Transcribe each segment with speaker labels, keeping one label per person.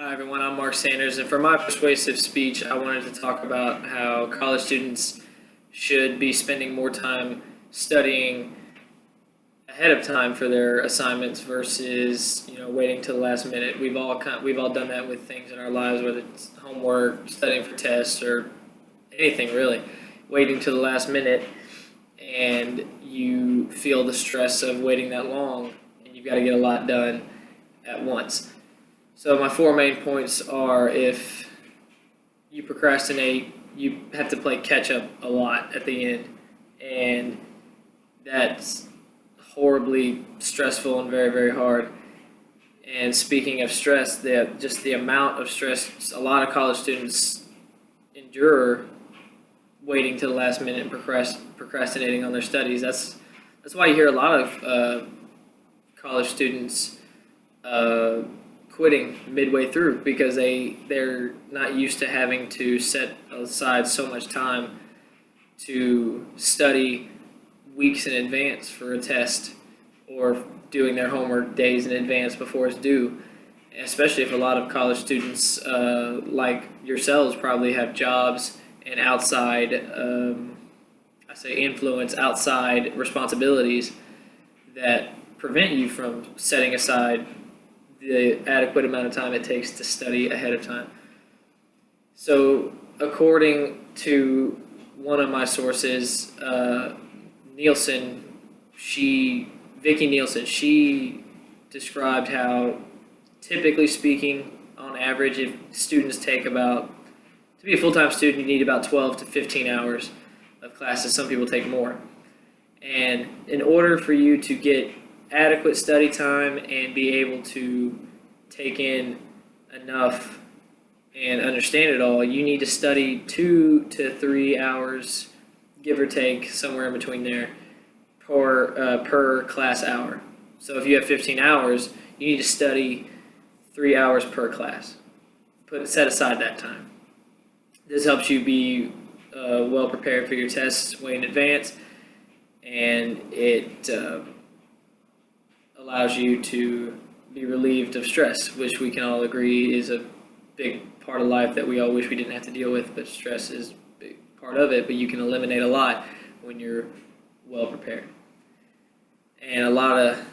Speaker 1: Hi everyone, I'm Mark Sanders, and for my persuasive speech, I wanted to talk about how college students should be spending more time studying ahead of time for their assignments versus waiting till the last minute. We've all done that with things in our lives, whether it's homework, studying for tests, or anything really. Waiting till the last minute, and you feel the stress of waiting that long, and you've got to get a lot done at once. So my four main points are: if you procrastinate, you have to play catch up a lot at the end, and that's horribly stressful and very, very hard. And speaking of stress, just the amount of stress a lot of college students endure waiting to the last minute and procrastinating on their studies. That's why you hear a lot of college students quitting midway through, because they're not used to having to set aside so much time to study weeks in advance for a test, or doing their homework days in advance before it's due. Especially if a lot of college students, like yourselves, probably have jobs and outside, influence, outside responsibilities that prevent you from setting aside the adequate amount of time it takes to study ahead of time. So, according to one of my sources, Vicki Nielsen, she described how, typically speaking, on average, if students take to be a full-time student, you need about 12 to 15 hours of classes. Some people take more. And in order for you to get adequate study time and be able to take in enough and understand it all, you need to study 2 to 3 hours, give or take, somewhere in between there, per class hour. So if you have 15 hours, you need to study 3 hours per class. Set aside that time. This helps you be well prepared for your tests way in advance, and it allows you to be relieved of stress, which we can all agree is a big part of life that we all wish we didn't have to deal with, but stress is a big part of it, but you can eliminate a lot when you're well prepared. And a lot of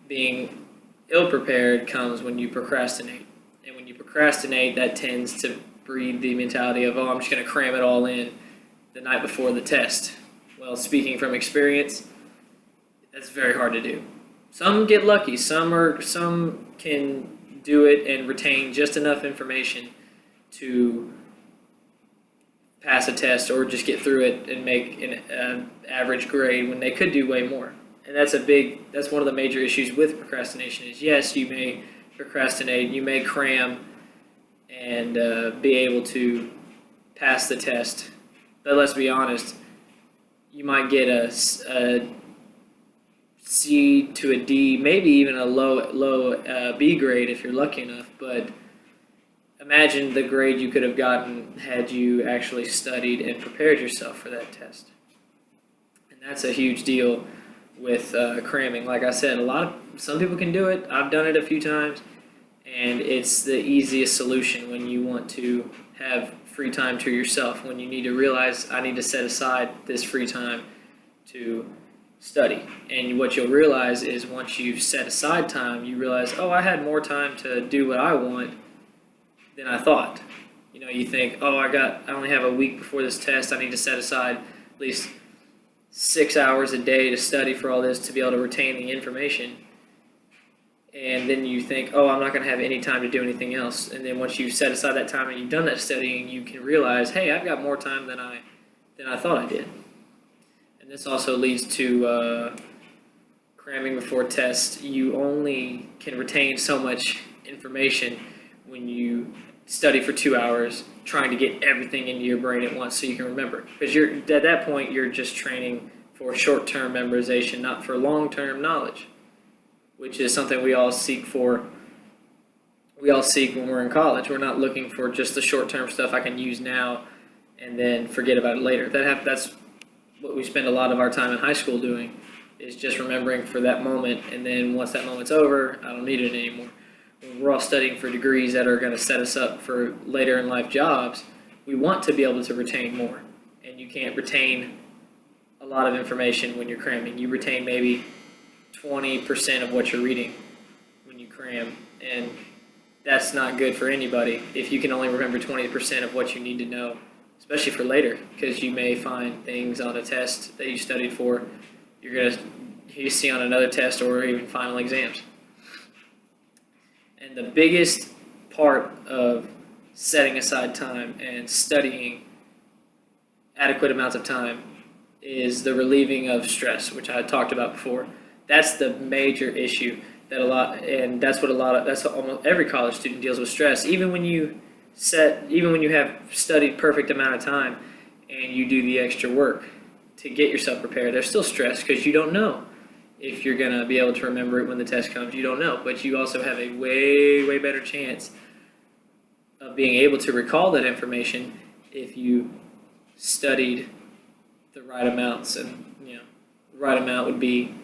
Speaker 1: being ill prepared comes when you procrastinate. And when you procrastinate, that tends to breed the mentality of, I'm just going to cram it all in the night before the test. Well, speaking from experience, that's very hard to do. Some get lucky. Some can do it and retain just enough information to pass a test or just get through it and make an average grade when they could do way more. And that's one of the major issues with procrastination is, yes, you may procrastinate, you may cram and be able to pass the test. But let's be honest, you might get a C to a D, maybe even a low B grade if you're lucky enough. But imagine the grade you could have gotten had you actually studied and prepared yourself for that test. And that's a huge deal with cramming. Like I said, some people can do it. I've done it a few times, and it's the easiest solution when you want to have free time to yourself, when you need to realize, I need to set aside this free time to study. And what you'll realize is, once you've set aside time, you realize, I had more time to do what I want than I thought. You think, I only have a week before this test, I need to set aside at least 6 hours a day to study for all this to be able to retain the information. And then you think, I'm not going to have any time to do anything else. And then once you've set aside that time and you've done that studying, you can realize, hey, I've got more time than I thought I did. And this also leads to cramming before tests. You only can retain so much information when you study for 2 hours, trying to get everything into your brain at once so you can remember. Because at that point, you're just training for short-term memorization, not for long-term knowledge, which is something we all seek for. We all seek when we're in college. We're not looking for just the short-term stuff I can use now and then forget about it later. That's what we spend a lot of our time in high school doing, is just remembering for that moment, and then once that moment's over, I don't need it anymore. we're all studying for degrees that are going to set us up for later in life jobs. We want to be able to retain more, and you can't retain a lot of information when you're cramming. You retain maybe 20% of what you're reading when you cram, and that's not good for anybody if you can only remember 20% of what you need to know, especially for later, because you may find things on a test that you studied for you're going to see on another test or even final exams. And the biggest part of setting aside time and studying adequate amounts of time is the relieving of stress, which I talked about before. That's the major issue that that's almost every college student deals with stress. Even when you have studied perfect amount of time and you do the extra work to get yourself prepared, there's still stress because you don't know if you're going to be able to remember it when the test comes. You don't know, but you also have a way, way better chance of being able to recall that information if you studied the right amounts. And the right amount would be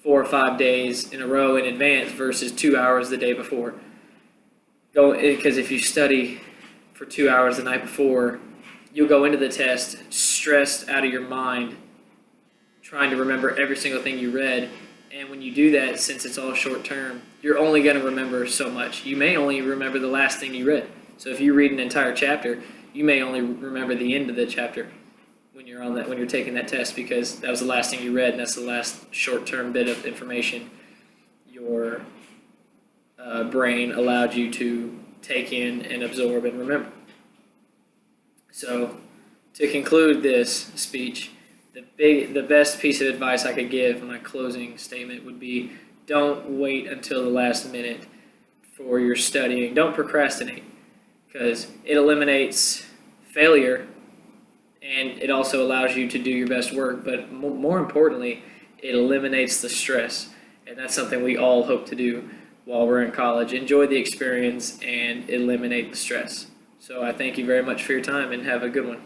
Speaker 1: 4 or 5 days in a row in advance versus 2 hours the day before. Because if you study for 2 hours the night before, you'll go into the test stressed out of your mind, trying to remember every single thing you read. And when you do that, since it's all short term, you're only going to remember so much. You may only remember the last thing you read. So if you read an entire chapter, you may only remember the end of the chapter when you're taking that test, because that was the last thing you read, and that's the last short-term bit of information your brain allowed you to take in and absorb and remember. So to conclude this speech, the best piece of advice I could give, my closing statement would be, don't wait until the last minute for your studying. Don't procrastinate, because it eliminates failure and it also allows you to do your best work. But more importantly, it eliminates the stress. And that's something we all hope to do while we're in college. Enjoy the experience and eliminate the stress. So I thank you very much for your time, and have a good one.